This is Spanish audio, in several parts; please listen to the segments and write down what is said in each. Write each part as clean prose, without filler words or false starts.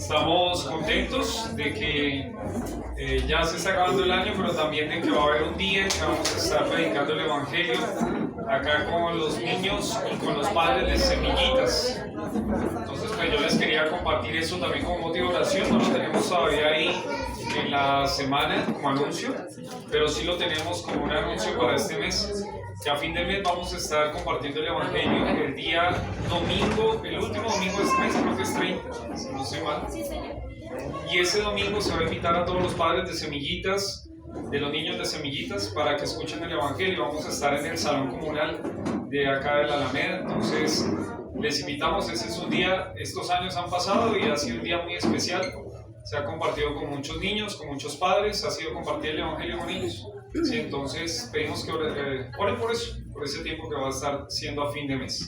Estamos contentos de que ya se está acabando el año, pero también de que va a haber un día en que vamos a estar predicando el Evangelio acá con los niños y con los padres de Semillitas. Entonces, pues yo les quería compartir eso también como motivo de oración. No lo tenemos todavía ahí en la semana como anuncio, pero sí lo tenemos como un anuncio para este mes. Que a fin de mes vamos a estar compartiendo el Evangelio el día domingo, el último domingo de este mes, creo que es 30, si no estoy mal. Y ese domingo se va a invitar a todos los padres de Semillitas, de los niños de Semillitas, para que escuchen el Evangelio. Vamos a estar en el salón comunal de acá de la Alameda. Entonces, les invitamos. Ese es un día, estos años han pasado y ha sido un día muy especial. Se ha compartido con muchos niños, con muchos padres, ha sido compartir el Evangelio con ellos. Sí, entonces pedimos que oren por eso, por ese tiempo que va a estar siendo a fin de mes.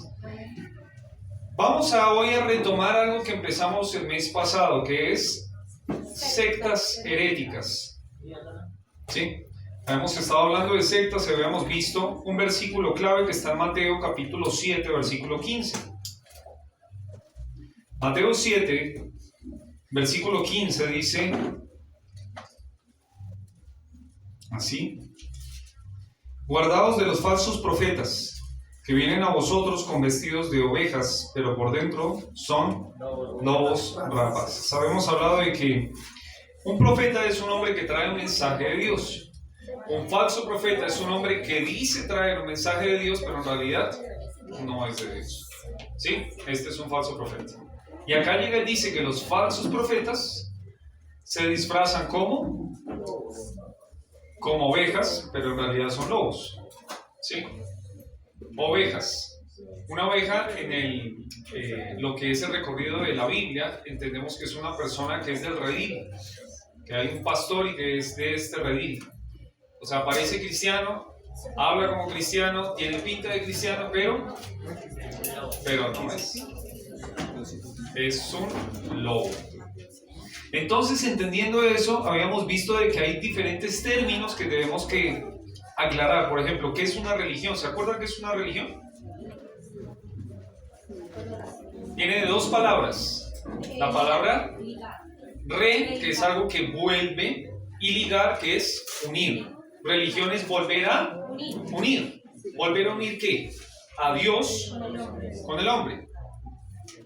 Vamos hoy a retomar algo que empezamos el mes pasado, que es sectas heréticas. ¿Sí? Hemos estado hablando de sectas y habíamos visto un versículo clave que está en Mateo capítulo 7, versículo 15. Mateo 7, versículo 15 dice así: guardaos de los falsos profetas, que vienen a vosotros con vestidos de ovejas, pero por dentro son lobos rapaces. Habíamos hablado de que un profeta es un hombre que trae un mensaje de Dios. Un falso profeta es un hombre que dice traer un mensaje de Dios, pero en realidad no es de Dios. ¿Sí? Este es un falso profeta. Y acá llega y dice que los falsos profetas se disfrazan como ovejas, pero en realidad son lobos. ¿Sí? Ovejas. Una oveja en lo que es el recorrido de la Biblia, entendemos que es una persona que es del redil, que hay un pastor y que es de este redil. O sea, parece cristiano, habla como cristiano, tiene pinta de cristiano, pero no es. Es un lobo. Entonces, entendiendo eso, habíamos visto de que hay diferentes términos que debemos que aclarar. Por ejemplo, ¿qué es una religión? ¿Se acuerdan qué es una religión? Viene de dos palabras. La palabra re, que es algo que vuelve, y ligar, que es unir. Religión es volver a unir. ¿Volver a unir qué? A Dios con el hombre.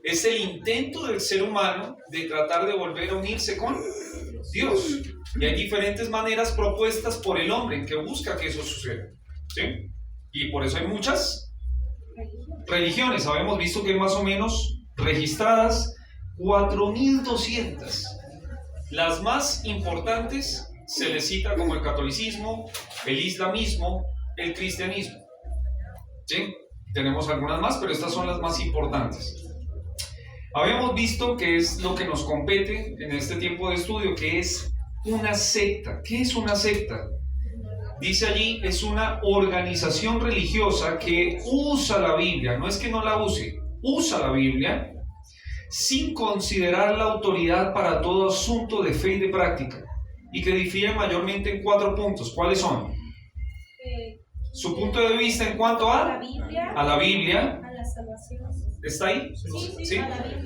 Es el intento del ser humano de tratar de volver a unirse con Dios. Y hay diferentes maneras propuestas por el hombre en que busca que eso suceda. ¿Sí? Y por eso hay muchas religiones. Habíamos visto que hay más o menos registradas 4.200. Las más importantes se les cita como el catolicismo, el islamismo, el cristianismo. ¿Sí? Tenemos algunas más, pero estas son las más importantes. Habíamos visto que es lo que nos compete en este tiempo de estudio, que es una secta. ¿Qué es una secta? Dice allí, es una organización religiosa que usa la Biblia, no es que no la use, usa la Biblia sin considerar la autoridad para todo asunto de fe y de práctica, y que difiere mayormente en 4 puntos. ¿Cuáles son? Su punto de vista en cuanto a la Biblia, a la salvación. ¿Está ahí? Sí.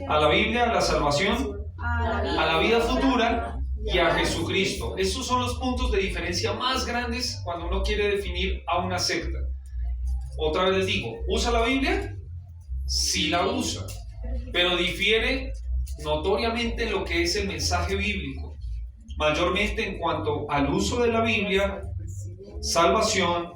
A la Biblia, a la salvación, a la vida futura y a Jesucristo. Esos son los puntos de diferencia más grandes cuando uno quiere definir a una secta. Otra vez les digo, ¿usa la Biblia? Sí la usa, pero difiere notoriamente en lo que es el mensaje bíblico, mayormente en cuanto al uso de la Biblia, salvación,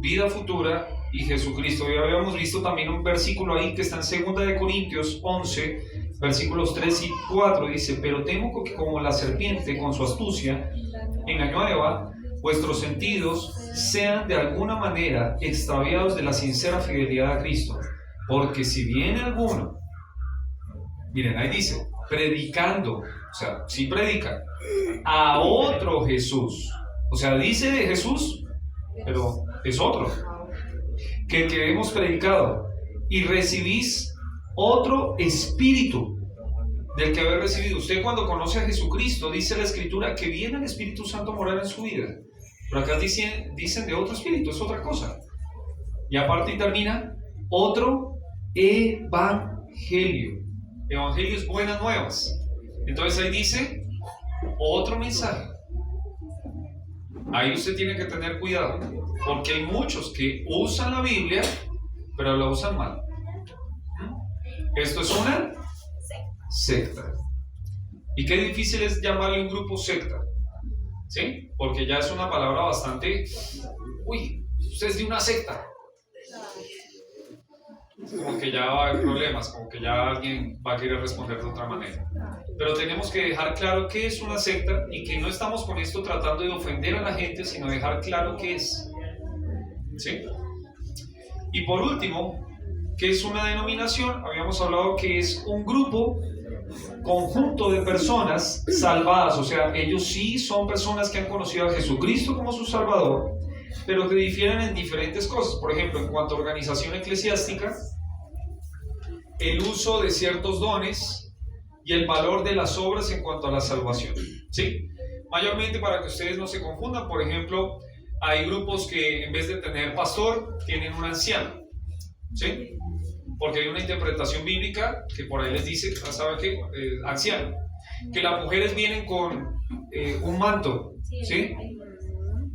vida futura y Jesucristo. Ya habíamos visto también un versículo ahí que está en 2 de Corintios 11, versículos 3 y 4, dice: pero temo que como la serpiente con su astucia engañó a Eva, vuestros sentidos sean de alguna manera extraviados de la sincera fidelidad a Cristo. Porque si viene alguno, miren, ahí dice, predicando, o sea, sí predica, a otro Jesús, o sea, dice de Jesús, pero es otro que hemos predicado, y recibís otro espíritu del que habéis recibido. Usted, cuando conoce a Jesucristo, dice la Escritura que viene el Espíritu Santo a morar en su vida, pero acá dicen de otro espíritu, es otra cosa. Y aparte y termina, otro evangelio. Evangelio es buenas nuevas. Entonces ahí dice otro mensaje. Ahí usted tiene que tener cuidado, porque hay muchos que usan la Biblia, pero la usan mal. Esto es una secta. Y qué difícil es llamarle un grupo secta, ¿sí? Porque ya es una palabra bastante... Uy, usted es de una secta. Como que ya va a haber problemas, como que ya alguien va a querer responder de otra manera. Pero tenemos que dejar claro qué es una secta y que no estamos con esto tratando de ofender a la gente, sino dejar claro qué es. ¿Sí? Y por último, ¿qué es una denominación? Habíamos hablado que es un grupo, conjunto de personas salvadas, o sea, ellos sí son personas que han conocido a Jesucristo como su Salvador, pero que difieren en diferentes cosas. Por ejemplo, en cuanto a organización eclesiástica, el uso de ciertos dones y el valor de las obras en cuanto a la salvación, ¿sí? Mayormente, para que ustedes no se confundan, por ejemplo, hay grupos que en vez de tener pastor, tienen un anciano, ¿sí? Porque hay una interpretación bíblica que por ahí les dice, ¿sabe qué? Anciano. Que las mujeres vienen con un manto, ¿sí?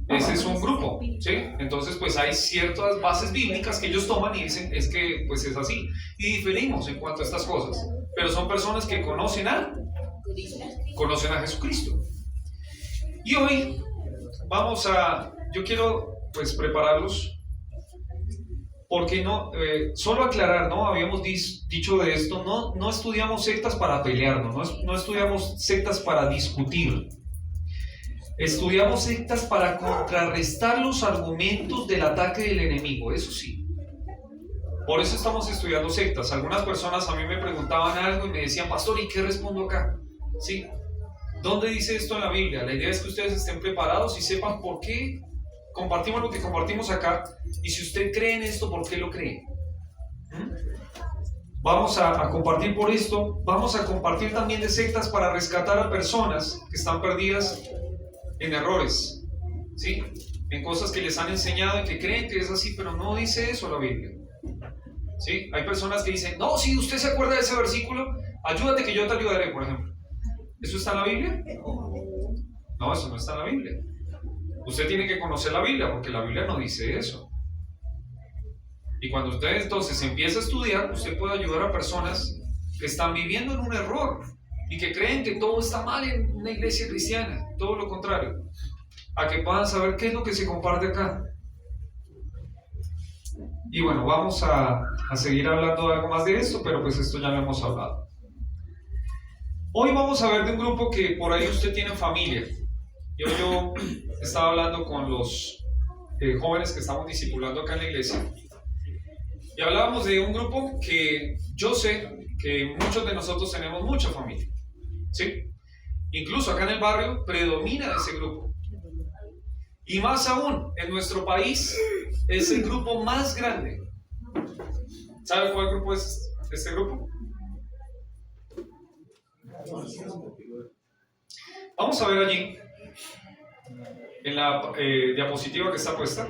Ese es un grupo, ¿sí? Entonces, pues hay ciertas bases bíblicas que ellos toman y dicen, es que, pues es así. Y diferimos en cuanto a estas cosas. Pero son personas que conocen a Jesucristo. Y hoy yo quiero, pues, prepararlos, porque no, solo aclarar, ¿no? Habíamos dicho de esto, no estudiamos sectas para pelearnos, no estudiamos sectas para discutir. Estudiamos sectas para contrarrestar los argumentos del ataque del enemigo, eso sí. Por eso estamos estudiando sectas. Algunas personas a mí me preguntaban algo y me decían, pastor, ¿y qué respondo acá? ¿Sí? ¿Dónde dice esto en la Biblia? La idea es que ustedes estén preparados y sepan por qué compartimos lo que compartimos acá. Y si usted cree en esto, ¿por qué lo cree? Vamos a compartir por esto. Vamos a compartir también de sectas para rescatar a personas que están perdidas en errores, ¿sí? En cosas que les han enseñado y que creen que es así, pero no dice eso la Biblia, ¿sí? Hay personas que dicen, no, si usted se acuerda de ese versículo, ayúdate que yo te ayudaré, por ejemplo. ¿Eso está en la Biblia? No, eso no está en la Biblia. Usted tiene que conocer la Biblia, porque la Biblia no dice eso. Y cuando usted entonces empieza a estudiar, usted puede ayudar a personas que están viviendo en un error y que creen que todo está mal en una iglesia cristiana, todo lo contrario, a que puedan saber qué es lo que se comparte acá. Y bueno, vamos a seguir hablando de algo más de esto, pero pues esto ya lo hemos hablado. Hoy vamos a ver de un grupo que por ahí usted tiene familia. Yo estaba hablando con los jóvenes que estamos discipulando acá en la iglesia, y hablábamos de un grupo que yo sé que muchos de nosotros tenemos mucha familia, ¿sí? Incluso acá en el barrio predomina ese grupo. Y más aún, en nuestro país es el grupo más grande. ¿Sabe cuál grupo es este grupo? Vamos a ver allí, en la diapositiva que está puesta,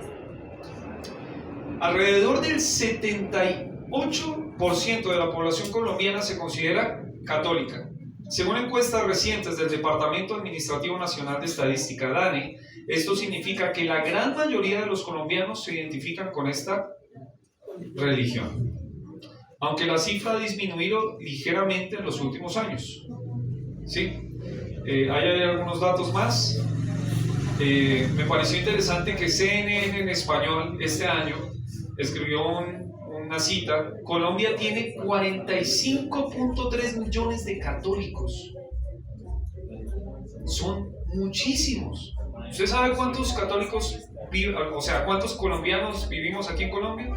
alrededor del 78% de la población colombiana se considera católica. Según encuestas recientes del Departamento Administrativo Nacional de Estadística, DANE, esto significa que la gran mayoría de los colombianos se identifican con esta religión, aunque la cifra ha disminuido ligeramente en los últimos años. ¿Sí? Ahí hay algunos datos más. Me pareció interesante que CNN en español este año escribió una cita. Colombia tiene 45.3 millones de católicos. Son muchísimos. ¿Usted sabe cuántos católicos viven, o sea, cuántos colombianos vivimos aquí en Colombia?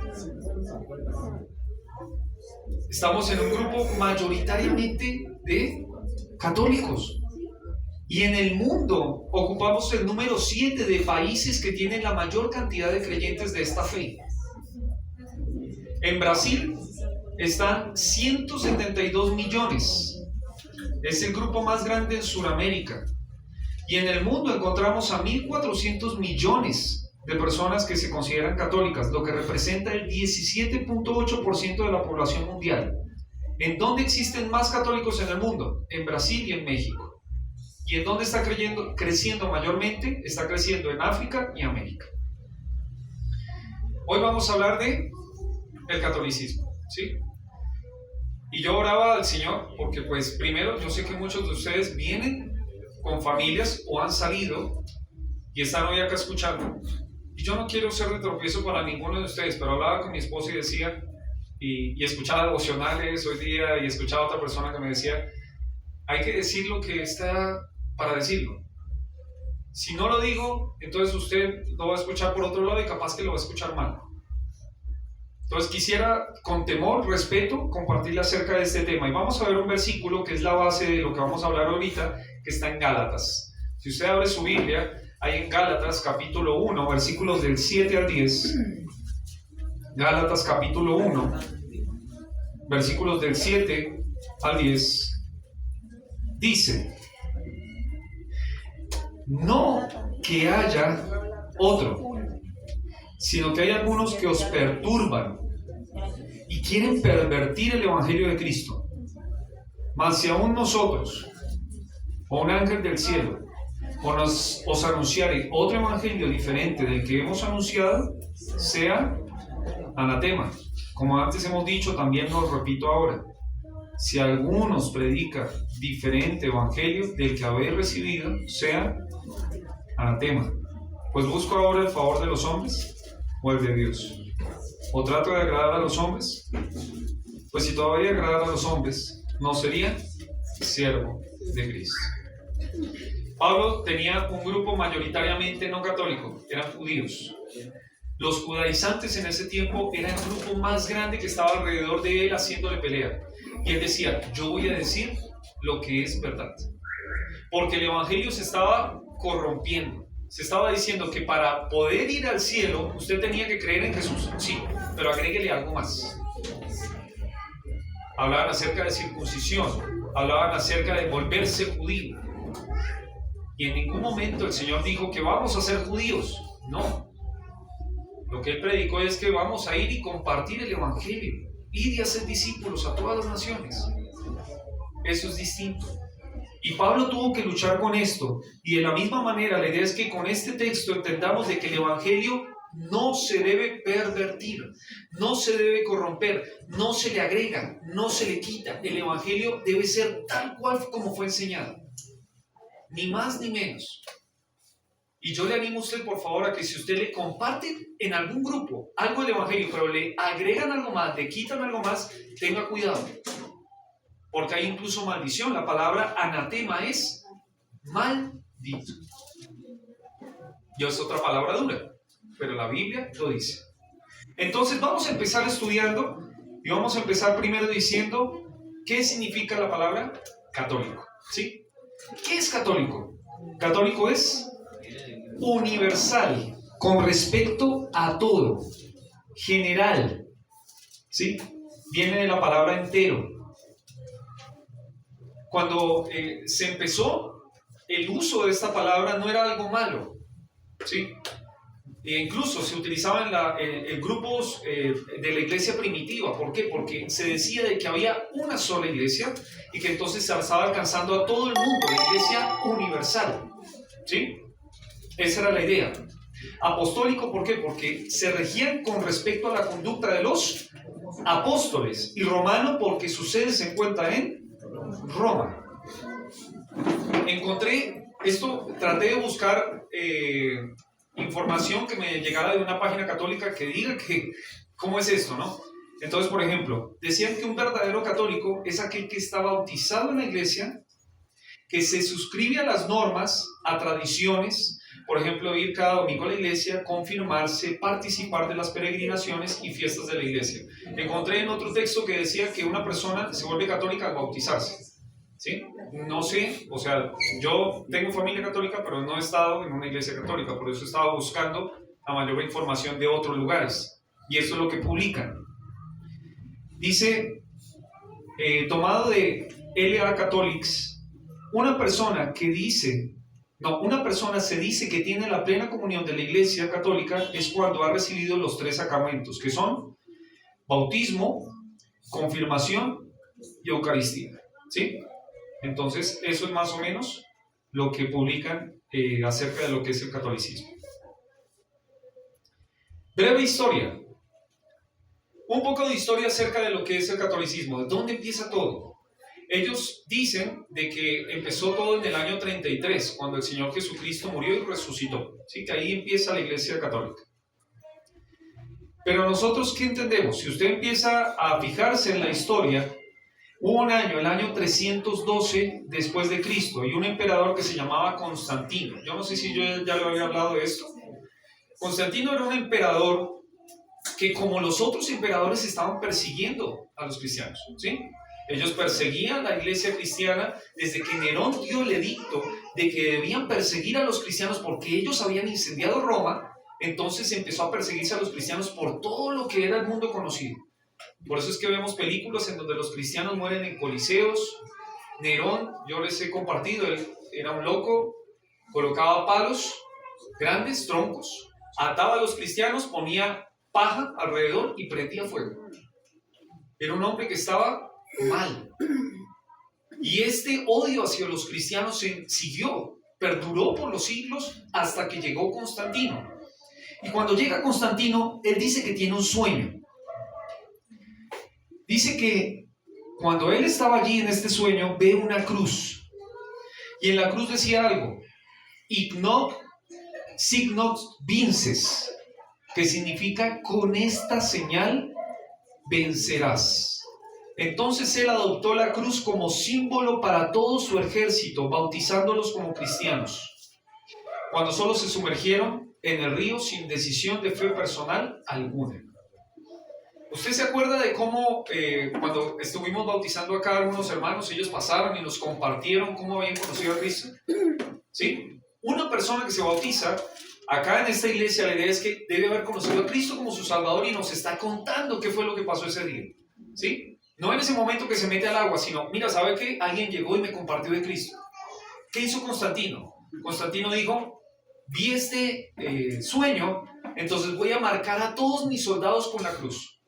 Estamos en un grupo mayoritariamente de católicos. Y en el mundo ocupamos el número 7 de países que tienen la mayor cantidad de creyentes de esta fe. En Brasil están 172 millones. Es el grupo más grande en Sudamérica. Y en el mundo encontramos a 1.400 millones de personas que se consideran católicas, lo que representa el 17.8% de la población mundial. ¿En dónde existen más católicos en el mundo? En Brasil y en México. ¿Y en dónde está creciendo mayormente? Está creciendo en África y América. Hoy vamos a hablar de el catolicismo, ¿sí? Y yo oraba al Señor porque, pues, primero, yo sé que muchos de ustedes vienen con familias o han salido y están hoy acá escuchando. Y yo no quiero ser de tropiezo para ninguno de ustedes, pero hablaba con mi esposa y decía, y escuchaba devocionales hoy día y escuchaba a otra persona que me decía, hay que decir lo que está para decirlo. Si no lo digo, entonces usted lo va a escuchar por otro lado y capaz que lo va a escuchar mal. Entonces quisiera, con temor, respeto, compartirle acerca de este tema. Y vamos a ver un versículo que es la base de lo que vamos a hablar ahorita, que está en Gálatas. Si usted abre su Biblia, hay en Gálatas capítulo 1, versículos del 7 al 10. Gálatas capítulo 1, versículos del 7 al 10. Dice, no que haya otro, sino que hay algunos que os perturban y quieren pervertir el evangelio de Cristo. Mas si aún nosotros, o un ángel del cielo, os anunciare otro evangelio diferente del que hemos anunciado, sea anatema. Como antes hemos dicho, también lo repito ahora. Si alguno os predica diferente evangelio del que habéis recibido, sea anatema. Pues busco ahora el favor de los hombres o el de Dios. ¿O trato de agradar a los hombres? Pues si todavía agradara a los hombres, no sería siervo de Cristo. Pablo tenía un grupo mayoritariamente no católico, eran judíos. Los judaizantes en ese tiempo eran el grupo más grande que estaba alrededor de él haciéndole pelea. Y él decía, yo voy a decir lo que es verdad. Porque el evangelio se estaba corrompiendo. Se estaba diciendo que para poder ir al cielo, usted tenía que creer en Jesús. Sí, pero agréguele algo más. Hablaban acerca de circuncisión, hablaban acerca de volverse judío. Y en ningún momento el Señor dijo que vamos a ser judíos. No. Lo que Él predicó es que vamos a ir y compartir el evangelio. Ir y hacer discípulos a todas las naciones. Eso es distinto. Y Pablo tuvo que luchar con esto. Y de la misma manera, la idea es que con este texto entendamos de que el evangelio no se debe pervertir, no se debe corromper, no se le agrega, no se le quita. El evangelio debe ser tal cual como fue enseñado. Ni más ni menos. Y yo le animo a usted, por favor, a que si usted le comparte en algún grupo algo del evangelio, pero le agregan algo más, le quitan algo más, tenga cuidado. Porque hay incluso maldición. La palabra anatema es maldito. Y es otra palabra dura, pero la Biblia lo dice. Entonces vamos a empezar estudiando y vamos a empezar primero diciendo qué significa la palabra católico. ¿Sí? ¿Qué es católico? Católico es universal, con respecto a todo, general. ¿Sí? Viene de la palabra entero. Cuando se empezó, el uso de esta palabra no era algo malo, ¿sí? E incluso se utilizaba en grupos de la iglesia primitiva. ¿Por qué? Porque se decía de que había una sola iglesia y que entonces se estaba alcanzando a todo el mundo, la iglesia universal, ¿sí? Esa era la idea. Apostólico, ¿por qué? Porque se regían con respecto a la conducta de los apóstoles. Y romano, porque su sede se encuentra en Roma. Encontré esto, traté de buscar información que me llegara de una página católica que diga que cómo es esto, ¿no? Entonces, por ejemplo, decían que un verdadero católico es aquel que está bautizado en la iglesia, que se suscribe a las normas, a tradiciones, por ejemplo, ir cada domingo a la iglesia, confirmarse, participar de las peregrinaciones y fiestas de la iglesia. Encontré en otro texto que decía que una persona se vuelve católica al bautizarse, ¿sí? No sé, o sea, yo tengo familia católica, pero no he estado en una iglesia católica, por eso he estado buscando la mayor información de otros lugares, y esto es lo que publican. Dice, tomado de L.A. Catholics, una persona se dice que tiene la plena comunión de la iglesia católica es cuando ha recibido los 3 sacramentos, que son bautismo, confirmación y Eucaristía, ¿sí? Entonces, eso es más o menos lo que publican acerca de lo que es el catolicismo. Breve historia. Un poco de historia acerca de lo que es el catolicismo. ¿De dónde empieza todo? Ellos dicen de que empezó todo en el año 33, cuando el Señor Jesucristo murió y resucitó. ¿Sí? Que ahí empieza la Iglesia Católica. Pero nosotros, ¿qué entendemos? Si usted empieza a fijarse en la historia, hubo un año, el año 312 después de Cristo, y un emperador que se llamaba Constantino. Yo no sé si yo ya le había hablado de esto. Constantino era un emperador que, como los otros emperadores, estaban persiguiendo a los cristianos, ¿sí? Ellos perseguían la iglesia cristiana desde que Nerón dio el edicto de que debían perseguir a los cristianos porque ellos habían incendiado Roma. Entonces empezó a perseguirse a los cristianos por todo lo que era el mundo conocido. Por eso es que vemos películas en donde los cristianos mueren en coliseos. Nerón, yo les he compartido, él era un loco, colocaba palos grandes, troncos, ataba a los cristianos, ponía paja alrededor y prendía fuego. Era un hombre que estaba mal. Y este odio hacia los cristianos siguió, perduró por los siglos hasta que llegó Constantino. Y cuando llega Constantino, él dice que tiene un sueño. Dice que cuando él estaba allí en este sueño, ve una cruz. Y en la cruz decía algo: Hic nunc signos vinces, que significa con esta señal vencerás. Entonces él adoptó la cruz como símbolo para todo su ejército, bautizándolos como cristianos. Cuando solo se sumergieron en el río sin decisión de fe personal alguna. ¿Usted se acuerda de cómo cuando estuvimos bautizando acá a algunos hermanos, ellos pasaron y nos compartieron cómo habían conocido a Cristo? ¿Sí? Una persona que se bautiza acá en esta iglesia, la idea es que debe haber conocido a Cristo como su Salvador y nos está contando qué fue lo que pasó ese día. ¿Sí? No en ese momento que se mete al agua, sino, mira, ¿sabe qué? Alguien llegó y me compartió de Cristo. ¿Qué hizo Constantino? Constantino dijo: vi este sueño, entonces voy a marcar a todos mis soldados con la cruz.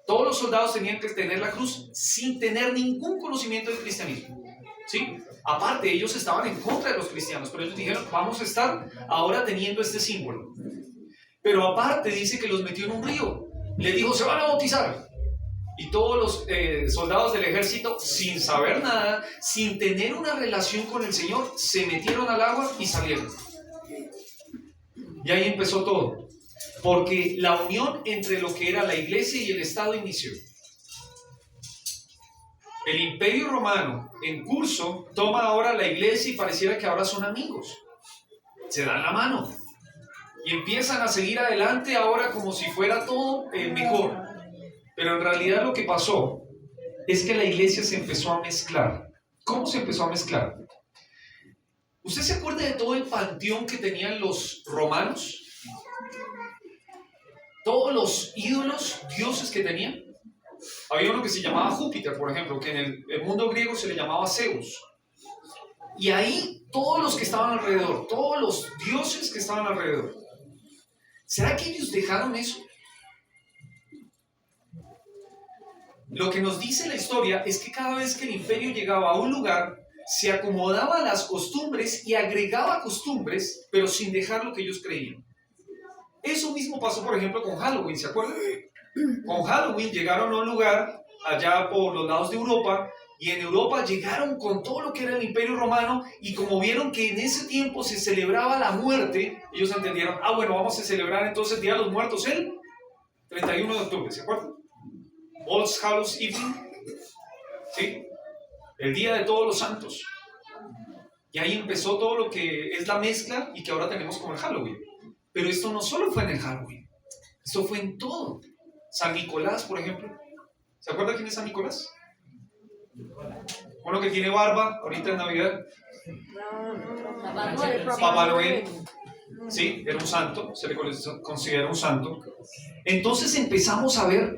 Todos los soldados tenían que tener la cruz sin tener ningún conocimiento del cristianismo, ¿sí? Aparte, ellos estaban en contra de los cristianos, pero ellos dijeron: vamos a estar ahora teniendo este símbolo. Pero aparte dice que los metió en un río. Le dijo: se van a bautizar. Y todos los soldados del ejército, sin saber nada, sin tener una relación con el Señor, se metieron al agua y salieron. Y ahí empezó todo, porque la unión entre lo que era la iglesia y el Estado inició. El Imperio Romano, en curso, toma ahora la iglesia y pareciera que ahora son amigos. Se dan la mano y empiezan a seguir adelante ahora como si fuera todo mejor. Pero en realidad lo que pasó es que la iglesia se empezó a mezclar. ¿Cómo se empezó a mezclar? ¿Usted se acuerda de todo el panteón que tenían los romanos? Todos los ídolos, dioses que tenían. Había uno que se llamaba Júpiter, por ejemplo, que en el mundo griego se le llamaba Zeus. Y ahí todos los que estaban alrededor, todos los dioses que estaban alrededor. ¿Será que ellos dejaron eso? Lo que nos dice la historia es que cada vez que el imperio llegaba a un lugar, se acomodaba a las costumbres y agregaba costumbres, pero sin dejar lo que ellos creían. Eso mismo pasó, por ejemplo, con Halloween, ¿se acuerdan? Con Halloween llegaron a un lugar allá por los lados de Europa, y en Europa llegaron con todo lo que era el Imperio Romano, y como vieron que en ese tiempo se celebraba la muerte, ellos entendieron: ah, bueno, vamos a celebrar entonces el Día de los Muertos el 31 de octubre, ¿se acuerdan? All Hallows Evening, ¿sí? El Día de Todos los Santos. Y ahí empezó todo lo que es la mezcla y que ahora tenemos como el Halloween. Pero esto no solo fue en el Halloween, esto fue en todo. San Nicolás, por ejemplo. ¿Se acuerda quién es San Nicolás? Uno que tiene barba, ahorita en Navidad. Papá Noel. Sí, era un santo, se le considera un santo. Entonces empezamos a ver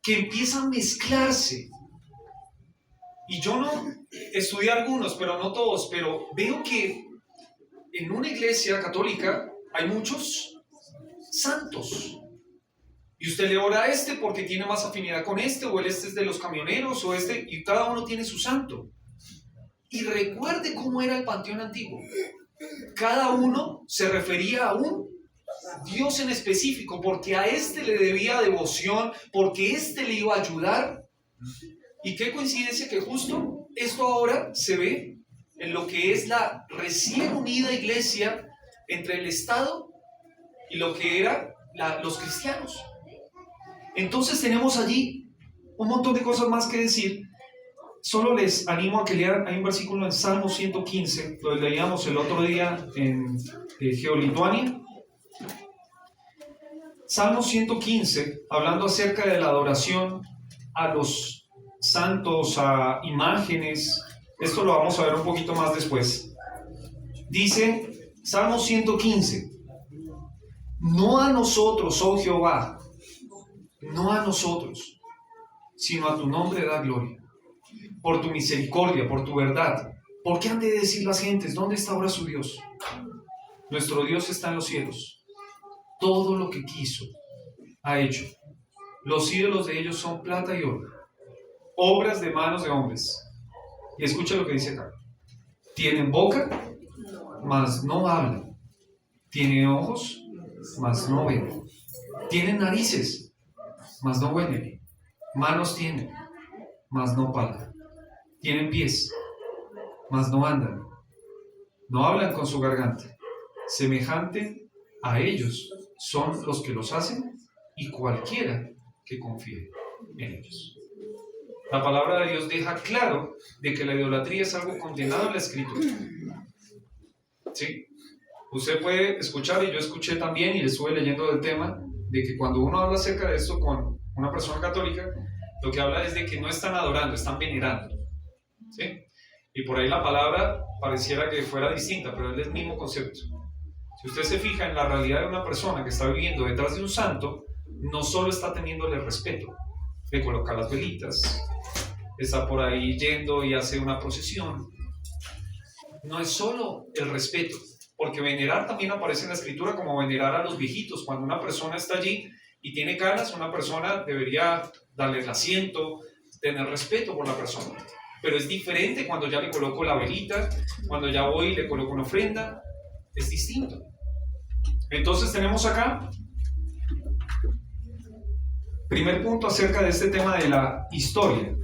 que empieza a mezclarse. Y yo no estudié algunos, pero no todos, pero veo que en una iglesia católica hay muchos santos. Y usted le ora a este porque tiene más afinidad con este, o este es de los camioneros, o este, y cada uno tiene su santo. Y recuerde cómo era el panteón antiguo. Cada uno se refería a un Dios en específico, porque a este le debía devoción, porque este le iba a ayudar. Y qué coincidencia que justo esto ahora se ve en lo que es la recién unida iglesia entre el Estado y lo que eran los cristianos. Entonces tenemos allí un montón de cosas más que decir. Solo les animo a que lean, hay un versículo en Salmo 115, lo leíamos el otro día en Geolituania. Salmo 115, hablando acerca de la adoración a los santos, a imágenes. Esto lo vamos a ver un poquito más después. Dice Salmo 115: no a nosotros, oh Jehová, no a nosotros, sino a tu nombre da gloria, por tu misericordia, por tu verdad. ¿Por qué han de decir las gentes, dónde está ahora su Dios? Nuestro Dios está en los cielos. Todo lo que quiso ha hecho. Los ídolos de ellos son plata y oro, obras de manos de hombres. Y escucha lo que dice acá: tienen boca, mas no hablan. Tienen ojos, mas no ven. Tienen narices, mas no huelen. Manos tienen, mas no palpan. Tienen pies, mas no andan. No hablan con su garganta. Semejante a ellos son los que los hacen, y cualquiera que confíe en ellos. La palabra de Dios deja claro de que la idolatría es algo condenado en la Escritura. ¿Sí? Usted puede escuchar, y yo escuché también, y estuve leyendo del tema, de que cuando uno habla acerca de esto con una persona católica, lo que habla es de que no están adorando, están venerando. ¿Sí? Y por ahí la palabra pareciera que fuera distinta, pero es el mismo concepto. Si usted se fija en la realidad de una persona que está viviendo detrás de un santo, no solo está teniéndole respeto, le coloca las velitas, está por ahí yendo y hace una procesión. No es solo el respeto, porque venerar también aparece en la Escritura como venerar a los viejitos. Cuando una persona está allí y tiene canas, una persona debería darle el asiento, tener respeto por la persona. Pero es diferente cuando ya le coloco la velita, cuando ya voy y le coloco una ofrenda, es distinto. Entonces tenemos acá, primer punto acerca de este tema de la historia.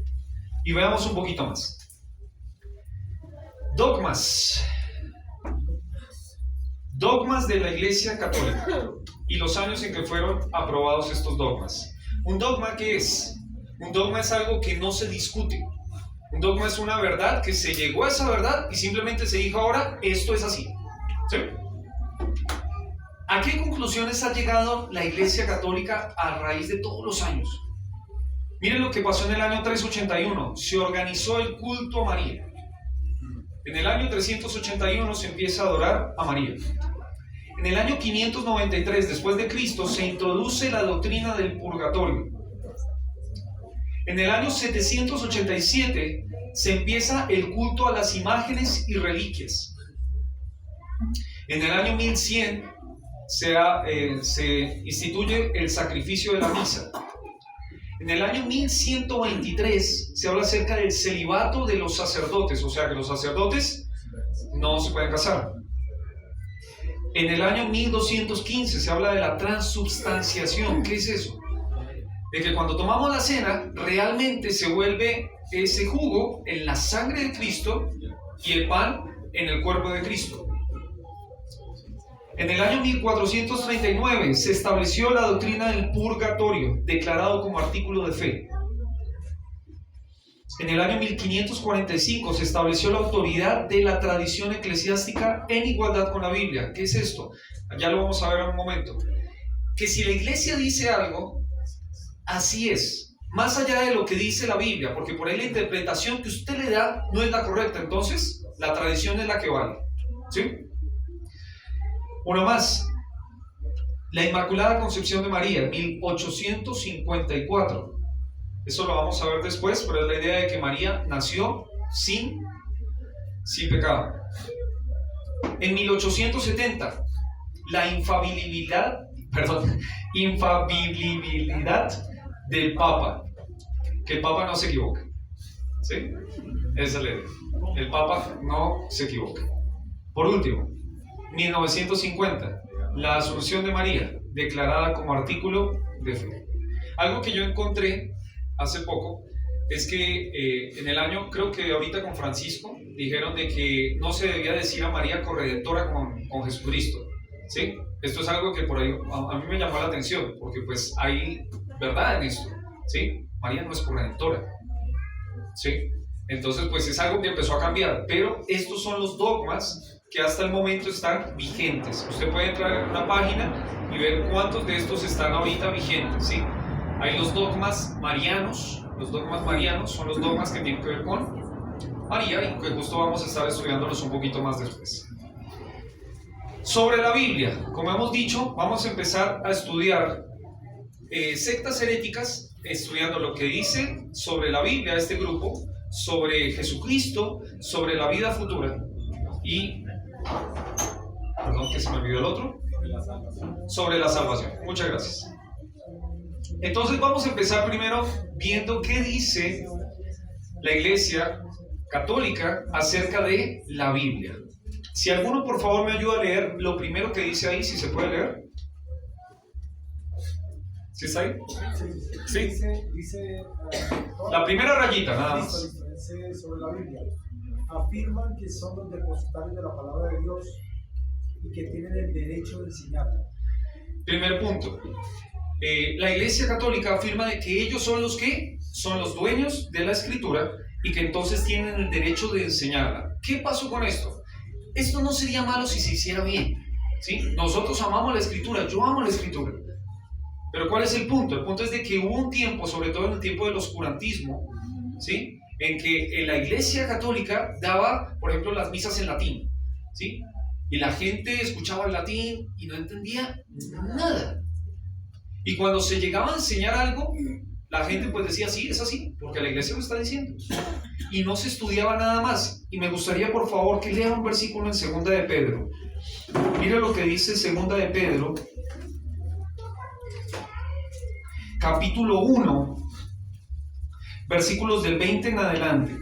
Y veamos un poquito más. Dogmas. Dogmas de la Iglesia Católica y los años en que fueron aprobados estos dogmas. ¿Un dogma qué es? Un dogma es algo que no se discute. Un dogma es una verdad que se llegó a esa verdad y simplemente se dijo ahora, esto es así. ¿Sí? ¿A qué conclusiones ha llegado la Iglesia Católica a raíz de todos los años? Miren lo que pasó en el año 381. Se organizó el culto a María. En el año 381 se empieza a adorar a María. En el año 593 después de Cristo se introduce la doctrina del purgatorio. En el año 787 se empieza el culto a las imágenes y reliquias. En el año 1100 se instituye el sacrificio de la misa. En el año 1123 se habla acerca del celibato de los sacerdotes, o sea que los sacerdotes no se pueden casar. En el año 1215 se habla de la transubstanciación. ¿Qué es eso? De que cuando tomamos la cena, realmente se vuelve ese jugo en la sangre de Cristo y el pan en el cuerpo de Cristo. En el año 1439 se estableció la doctrina del purgatorio, declarado como artículo de fe. En el año 1545 se estableció la autoridad de la tradición eclesiástica en igualdad con la Biblia. ¿Qué es esto? Ya lo vamos a ver en un momento. Que si la iglesia dice algo, así es, más allá de lo que dice la Biblia, porque por ahí la interpretación que usted le da no es la correcta, entonces la tradición es la que vale. ¿Sí? Uno más, la Inmaculada Concepción de María, 1854. Eso lo vamos a ver después, pero es la idea de que María nació sin pecado. En 1870, la infalibilidad infalibilidad del Papa. Que el Papa no se equivoque. ¿Sí? Esa es la idea. El Papa no se equivoca. Por último, 1950, la Asunción de María, declarada como artículo de fe. Algo que yo encontré hace poco es que en el año, creo que ahorita con Francisco, dijeron de que no se debía decir a María corredentora con Jesucristo. ¿Sí? Esto es algo que por ahí a mí me llamó la atención, porque pues hay verdad en esto. ¿Sí? María no es corredentora. ¿Sí? Entonces, pues es algo que empezó a cambiar, pero estos son los dogmas que hasta el momento están vigentes. Usted puede entrar en una página y ver cuántos de estos están ahorita vigentes, ¿sí? Hay los dogmas marianos. Los dogmas marianos son los dogmas que tienen que ver con María y que justo vamos a estar estudiándolos un poquito más después. Sobre la Biblia, como hemos dicho, vamos a empezar a estudiar sectas heréticas, estudiando lo que dice sobre la Biblia este grupo, sobre Jesucristo, sobre la vida futura y, perdón que se me olvidó el otro, sobre la salvación. Muchas gracias. Entonces vamos a empezar primero viendo qué dice la Iglesia Católica acerca de la Biblia. Si alguno por favor me ayuda a leer lo primero que dice ahí, si se puede leer. ¿Sí está ahí? Sí. Dice la primera rayita, nada más. Dice sobre la Biblia. Afirman que son los depositarios de la palabra de Dios y que tienen el derecho de enseñarla. Primer punto. La Iglesia Católica afirma de que ellos son los que son los dueños de la Escritura y que entonces tienen el derecho de enseñarla. ¿Qué pasó con esto? Esto no sería malo si se hiciera bien, ¿sí? Nosotros amamos la Escritura, yo amo la Escritura. Pero ¿cuál es el punto? El punto es de que hubo un tiempo, sobre todo en el tiempo del oscurantismo, ¿sí?, en que la Iglesia Católica daba, por ejemplo, las misas en latín, ¿sí? Y la gente escuchaba el latín y no entendía nada. Y cuando se llegaba a enseñar algo, la gente pues decía, sí, es así, porque la Iglesia lo está diciendo. Y no se estudiaba nada más. Y me gustaría, por favor, que lea un versículo en 2 de Pedro. Mire lo que dice 2 de Pedro, capítulo 1, versículos del 20 en adelante.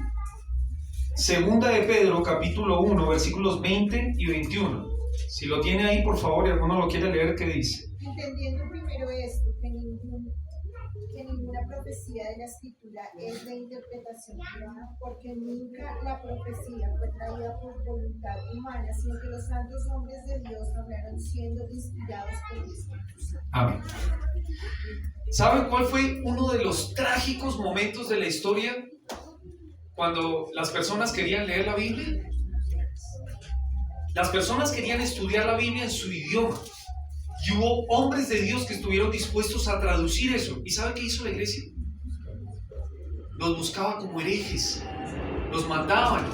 2 de Pedro, capítulo 1, versículos 20 y 21. Si lo tiene ahí, por favor, y alguno lo quiere leer, ¿qué dice? Entendiendo primero esto, que ninguna profecía de la Escritura es de interpretación humana, porque nunca la profecía fue traída por voluntad humana, sino que los santos hombres de Dios hablaron siendo inspirados por el Espíritu Santo. Amén. ¿Saben cuál fue uno de los trágicos momentos de la historia cuando las personas querían leer la Biblia? Las personas querían estudiar la Biblia en su idioma. Y hubo hombres de Dios que estuvieron dispuestos a traducir eso. ¿Y sabe qué hizo la iglesia? Los buscaba como herejes. Los mataban.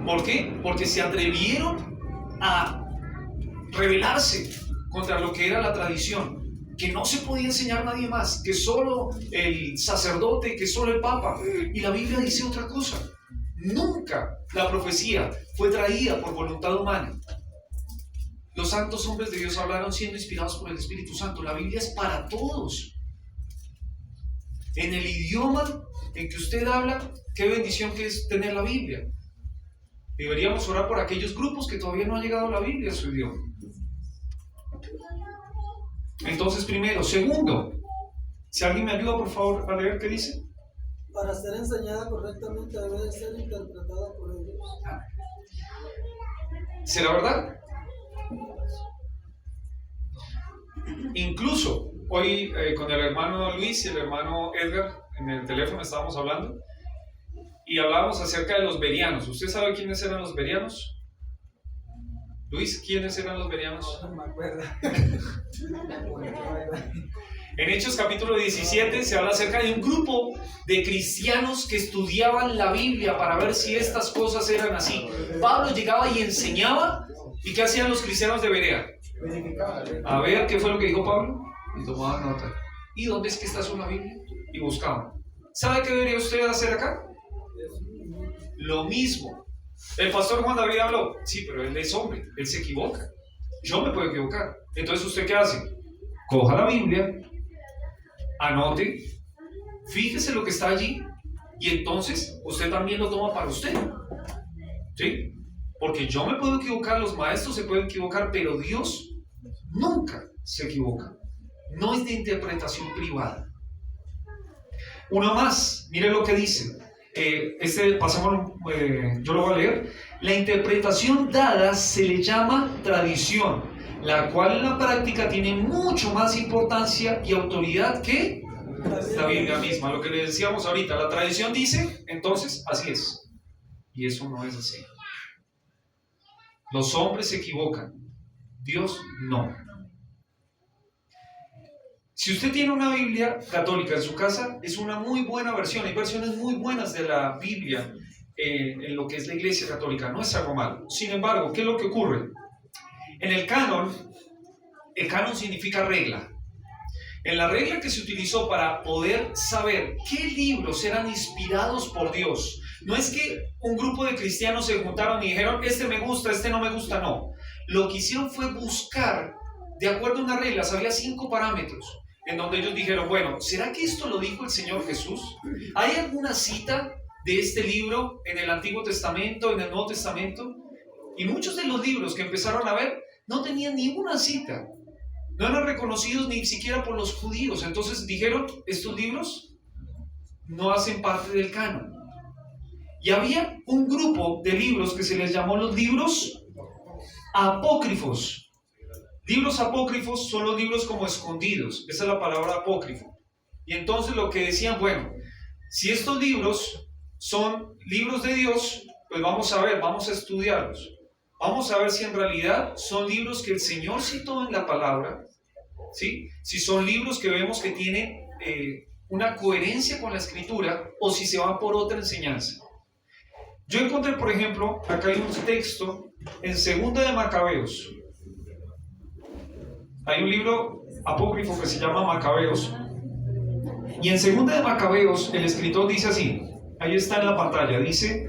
¿Por qué? Porque se atrevieron a rebelarse contra lo que era la tradición. Que no se podía enseñar a nadie más. Que solo el sacerdote, que solo el papa. Y la Biblia dice otra cosa. Nunca la profecía fue traída por voluntad humana. Los santos hombres de Dios hablaron siendo inspirados por el Espíritu Santo. La Biblia es para todos. En el idioma en que usted habla, qué bendición que es tener la Biblia. Deberíamos orar por aquellos grupos que todavía no han llegado a la Biblia a su idioma. Entonces, primero. Segundo, si alguien me ayuda por favor a leer qué dice. Para ser enseñada correctamente debe de ser interpretada por ellos. ¿Será verdad? Incluso hoy con el hermano Luis y el hermano Edgar en el teléfono estábamos hablando y hablábamos acerca de los bereanos. ¿Usted sabe quiénes eran los bereanos? Luis, ¿quiénes eran los bereanos? No me acuerdo. En Hechos capítulo 17 se habla acerca de un grupo de cristianos que estudiaban la Biblia para ver si estas cosas eran así. Pablo llegaba y enseñaba. ¿Y qué hacían los cristianos de Berea? A ver qué fue lo que dijo Pablo y tomaban nota. ¿Y dónde es que está eso en la Biblia? Y buscaban. ¿Sabe qué debería usted hacer acá? Lo mismo. El pastor Juan David habló. Sí, pero él es hombre, él se equivoca. Yo me puedo equivocar. Entonces, ¿usted qué hace? Coja la Biblia, anote, fíjese lo que está allí y entonces usted también lo toma para usted. ¿Sí? Porque yo me puedo equivocar, los maestros se pueden equivocar, pero Dios nunca se equivoca. No es de interpretación privada. Uno más, mire lo que dice. Yo lo voy a leer. La interpretación dada se le llama tradición, la cual en la práctica tiene mucho más importancia y autoridad que la Biblia misma. Lo que le decíamos ahorita, la tradición dice, entonces así es. Y eso no es así. Los hombres se equivocan, Dios no. Si usted tiene una Biblia católica en su casa, es una muy buena versión. Hay versiones muy buenas de la Biblia en lo que es la Iglesia Católica. No es algo malo. Sin embargo, ¿qué es lo que ocurre? En el canon significa regla. En la regla que se utilizó para poder saber qué libros eran inspirados por Dios, no es que un grupo de cristianos se juntaron y dijeron, este me gusta, este no me gusta, no. Lo que hicieron fue buscar, de acuerdo a unas reglas, había 5 parámetros, en donde ellos dijeron, bueno, ¿será que esto lo dijo el Señor Jesús? ¿Hay alguna cita de este libro en el Antiguo Testamento, en el Nuevo Testamento? Y muchos de los libros que empezaron a ver no tenían ninguna cita. No eran reconocidos ni siquiera por los judíos. Entonces dijeron, estos libros no hacen parte del canon. Y había un grupo de libros que se les llamó los libros apócrifos. Libros apócrifos son los libros como escondidos. Esa es la palabra apócrifo. Y entonces lo que decían, bueno, si estos libros son libros de Dios, pues vamos a ver, vamos a estudiarlos. Vamos a ver si en realidad son libros que el Señor citó en la palabra, ¿sí? Si son libros que vemos que tienen una coherencia con la Escritura o si se van por otra enseñanza. Yo encontré, por ejemplo, acá hay un texto en Segunda de Macabeos. Hay un libro apócrifo que se llama Macabeos. Y en Segunda de Macabeos el escritor dice así, ahí está en la pantalla, dice: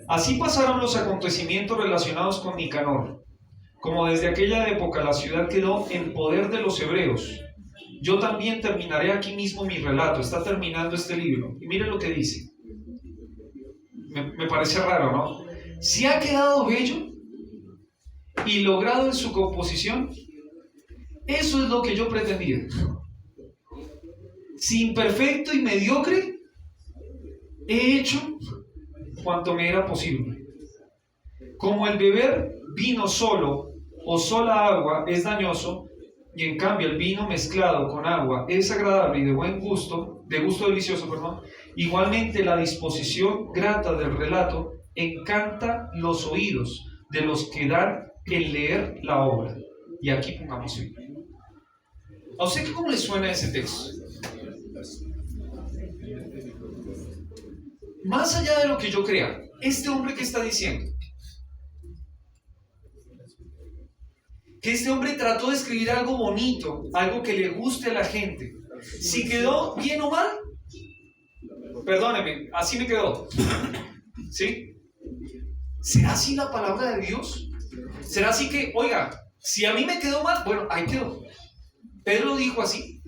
así pasaron los acontecimientos relacionados con Nicanor. Como desde aquella época la ciudad quedó en poder de los hebreos, yo también terminaré aquí mismo mi relato. Está terminando este libro. Y mire lo que dice. Me parece raro, ¿no? Si ha quedado bello y logrado en su composición, eso es lo que yo pretendía. Si imperfecto y mediocre, he hecho cuanto me era posible. Como el beber vino solo o sola agua es dañoso, y en cambio el vino mezclado con agua es agradable y de buen gusto, de gusto delicioso, perdón, igualmente la disposición grata del relato encanta los oídos de los que dan el leer la obra. Y aquí pongamos fin. ¿A usted cómo le suena ese texto? Más allá de lo que yo crea, este hombre que está diciendo, que este hombre trató de escribir algo bonito, algo que le guste a la gente. Si quedó bien o mal, perdóneme, así me quedó. ¿Sí? ¿Será así la palabra de Dios? ¿Será así que, oiga, si a mí me quedó mal, bueno, ahí quedó? Pedro dijo así.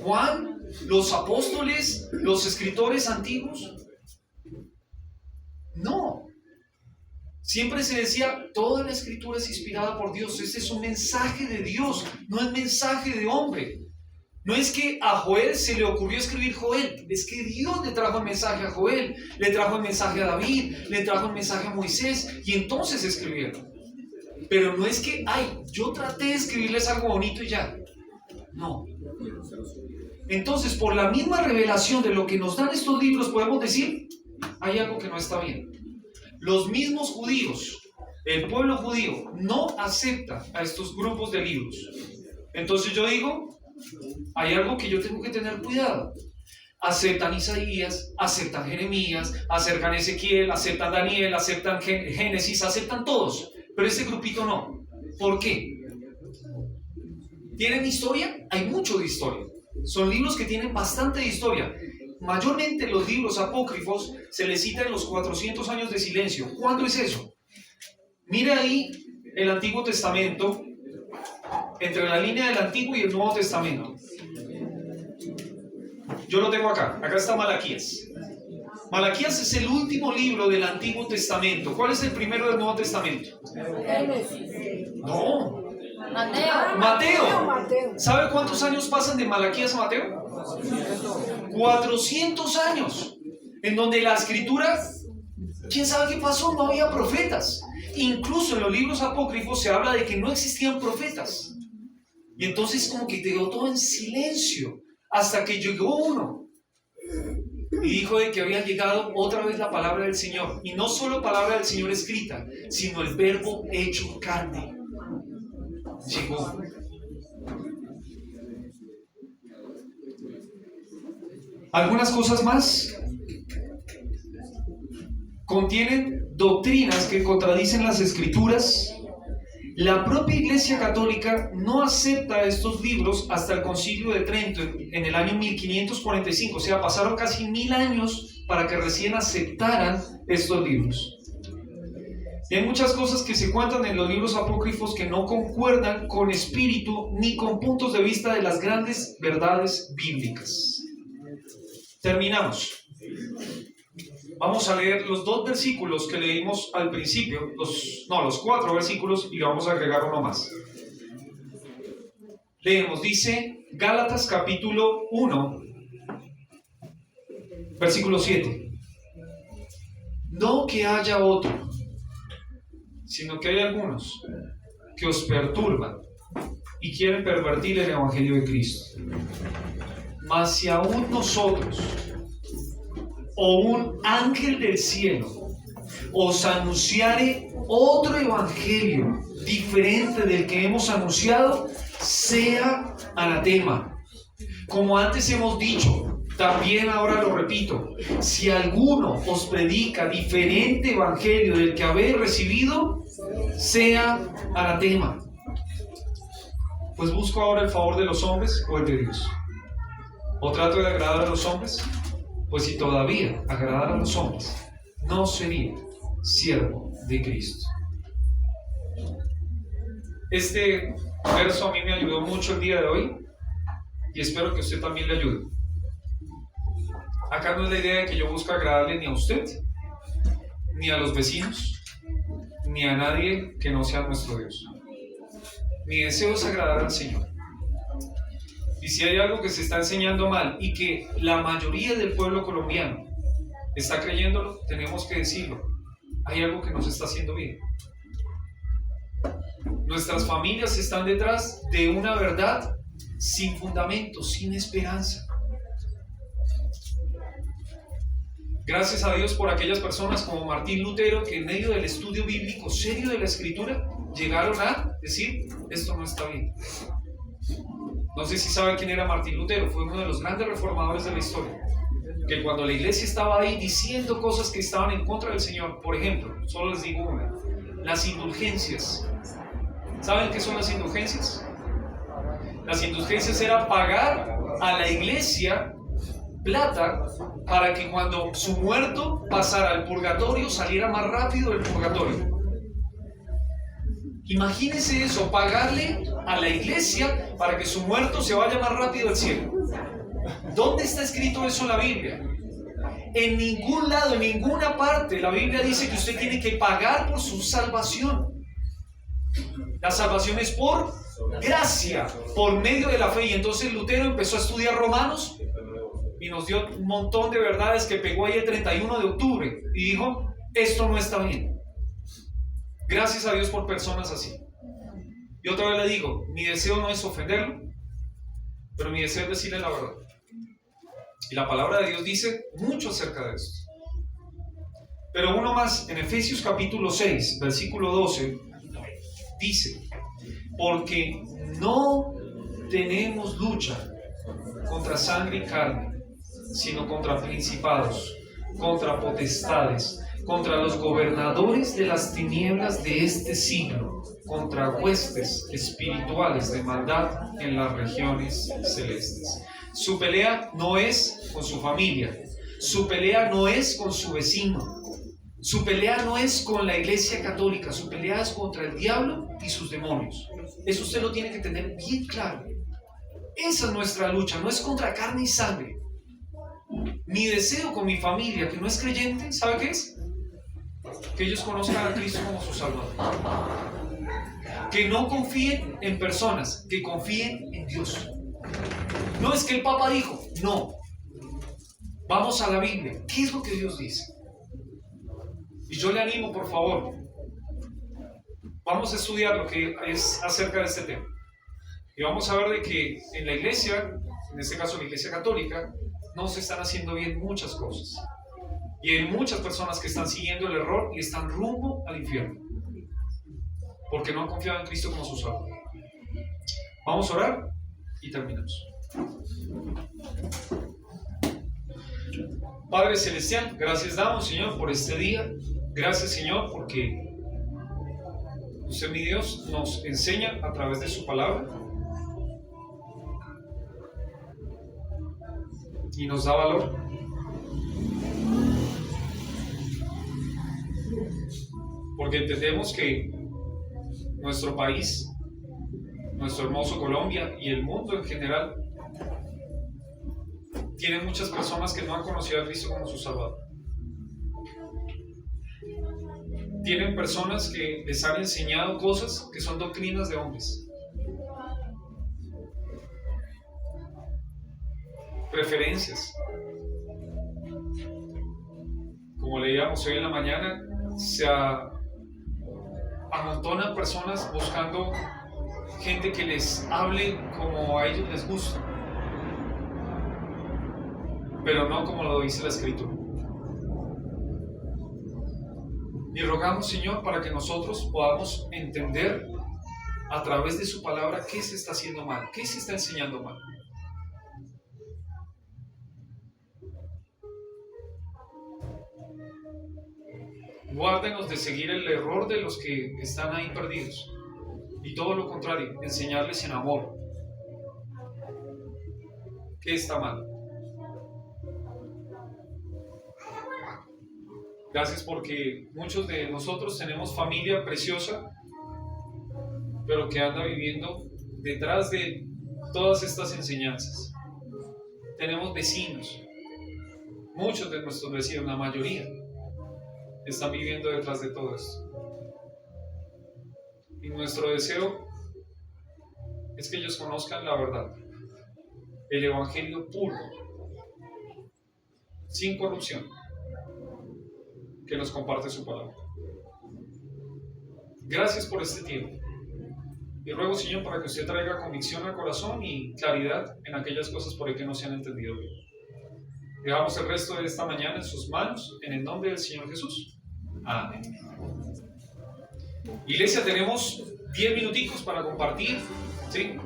Juan, los apóstoles, los escritores antiguos. No. Siempre se decía, toda la escritura es inspirada por Dios. Este es un mensaje de Dios, no es mensaje de hombre. No es que a Joel se le ocurrió escribir Joel, es que Dios le trajo el mensaje a Joel, le trajo el mensaje a David, le trajo el mensaje a Moisés, y entonces escribieron. Pero no es que, yo traté de escribirles algo bonito y ya. No. Entonces, por la misma revelación de lo que nos dan estos libros, podemos decir, hay algo que no está bien. Los mismos judíos, el pueblo judío, no acepta a estos grupos de libros. Entonces yo digo, hay algo que yo tengo que tener cuidado. Aceptan Isaías, aceptan Jeremías, aceptan Ezequiel, aceptan Daniel, aceptan Génesis, aceptan todos, pero este grupito no. ¿Por qué? ¿Tienen historia? Hay mucho de historia. Son libros que tienen bastante de historia. Mayormente los libros apócrifos se les cita en los 400 años de silencio. ¿Cuándo es eso? Mire ahí el Antiguo Testamento, entre la línea del Antiguo y el Nuevo Testamento. Yo lo tengo acá. Acá está Malaquías. Malaquías es el último libro del Antiguo Testamento. ¿Cuál es el primero del Nuevo Testamento? No. Mateo. ¿Sabe cuántos años pasan de Malaquías a Mateo? 400 años. En donde la escritura, ¿quién sabe qué pasó? No había profetas. Incluso en los libros apócrifos se habla de que no existían profetas. Y entonces como que quedó todo en silencio. Hasta que llegó uno. Y dijo de que había llegado otra vez la palabra del Señor. Y no solo palabra del Señor escrita, sino el verbo hecho carne. Llegó. Algunas cosas más. Contienen doctrinas que contradicen las escrituras. La propia Iglesia Católica no acepta estos libros hasta el Concilio de Trento en el año 1545. O sea, pasaron casi 1000 años para que recién aceptaran estos libros. Y hay muchas cosas que se cuentan en los libros apócrifos que no concuerdan con espíritu ni con puntos de vista de las grandes verdades bíblicas. Terminamos. Vamos a leer los 2 versículos que leímos al principio, los 4 versículos, y le vamos a agregar uno más. Leemos, dice Gálatas capítulo 1, versículo 7. No que haya otro, sino que hay algunos que os perturban y quieren pervertir el evangelio de Cristo. Mas si aún nosotros o un ángel del cielo os anunciare otro evangelio diferente del que hemos anunciado, sea anatema. Como antes hemos dicho, también ahora lo repito, si alguno os predica diferente evangelio del que habéis recibido, sea anatema. Pues busco ahora el favor de los hombres o el de Dios. ¿O trato de agradar a los hombres? Pues si todavía agradara a los hombres, no sería siervo de Cristo. Este verso a mí me ayudó mucho el día de hoy y espero que usted también le ayude. Acá no es la idea de que yo busque agradarle ni a usted, ni a los vecinos, ni a nadie que no sea nuestro Dios. Mi deseo es agradar al Señor. Y si hay algo que se está enseñando mal y que la mayoría del pueblo colombiano está creyéndolo, tenemos que decirlo. Hay algo que nos está haciendo bien. Nuestras familias están detrás de una verdad sin fundamento, sin esperanza. Gracias a Dios por aquellas personas como Martín Lutero que en medio del estudio bíblico serio de la Escritura llegaron a decir, esto no está bien. No sé si saben quién era Martín Lutero, fue uno de los grandes reformadores de la historia. Que cuando la iglesia estaba ahí diciendo cosas que estaban en contra del Señor, por ejemplo, solo les digo una, las indulgencias. ¿Saben qué son las indulgencias? Las indulgencias era pagar a la iglesia plata para que cuando su muerto pasara al purgatorio saliera más rápido del purgatorio. Imagínense eso, pagarle a la iglesia para que su muerto se vaya más rápido al cielo. ¿Dónde está escrito eso en la Biblia? En ningún lado, en ninguna parte la Biblia dice que usted tiene que pagar por su salvación. La salvación es por gracia, por medio de la fe. Y entonces Lutero empezó a estudiar Romanos y nos dio un montón de verdades que pegó ahí el 31 de octubre y dijo, esto no está bien. Gracias a Dios por personas así. Y otra vez le digo, mi deseo no es ofenderlo, pero mi deseo es decirle la verdad. Y la palabra de Dios dice mucho acerca de esto. Pero uno más, en Efesios capítulo 6, versículo 12, dice, porque no tenemos lucha contra sangre y carne, sino contra principados, contra potestades, contra los gobernadores de las tinieblas de este siglo, contra huestes espirituales de maldad en las regiones celestes. Su pelea no es con su familia, su pelea no es con su vecino, su pelea no es con la iglesia católica, su pelea es contra el diablo y sus demonios. Eso usted lo tiene que tener bien claro. Esa es nuestra lucha, no es contra carne y sangre. Mi deseo con mi familia que no es creyente, ¿sabe qué es? Que ellos conozcan a Cristo como su Salvador. Que no confíen en personas, que confíen en Dios. No es que el Papa dijo, no. Vamos a la Biblia. ¿Qué es lo que Dios dice? Y yo le animo, por favor, vamos a estudiar lo que es acerca de este tema. Y vamos a ver de que en la iglesia, en este caso la iglesia católica, no se están haciendo bien muchas cosas. Y hay muchas personas que están siguiendo el error y están rumbo al infierno. Porque no han confiado en Cristo como su Salvador. Vamos a orar y terminamos. Padre Celestial, gracias damos, Señor, por este día. Gracias, Señor, porque usted, mi Dios, nos enseña a través de su palabra y nos da valor. Porque entendemos que nuestro país, nuestro hermoso Colombia y el mundo en general tienen muchas personas que no han conocido a Cristo como su Salvador. Tienen personas que les han enseñado cosas que son doctrinas de hombres. Preferencias. Como leíamos hoy en la mañana, se amontonan personas buscando gente que les hable como a ellos les gusta, pero no como lo dice la Escritura. Y rogamos, Señor, para que nosotros podamos entender a través de su palabra qué se está haciendo mal, qué se está enseñando mal. Guárdenos de seguir el error de los que están ahí perdidos. Y todo lo contrario, enseñarles en amor. ¿Qué está mal? Gracias porque muchos de nosotros tenemos familia preciosa, pero que anda viviendo detrás de todas estas enseñanzas. Tenemos vecinos, muchos de nuestros vecinos, la mayoría, están viviendo detrás de todo esto. Y nuestro deseo es que ellos conozcan la verdad, el evangelio puro, sin corrupción, que nos comparte su palabra. Gracias por este tiempo. Y ruego, Señor, para que usted traiga convicción al corazón y claridad en aquellas cosas por ahí que no se han entendido bien. Dejamos el resto de esta mañana en sus manos, en el nombre del Señor Jesús. Amén. Iglesia, tenemos 10 minuticos para compartir, ¿sí?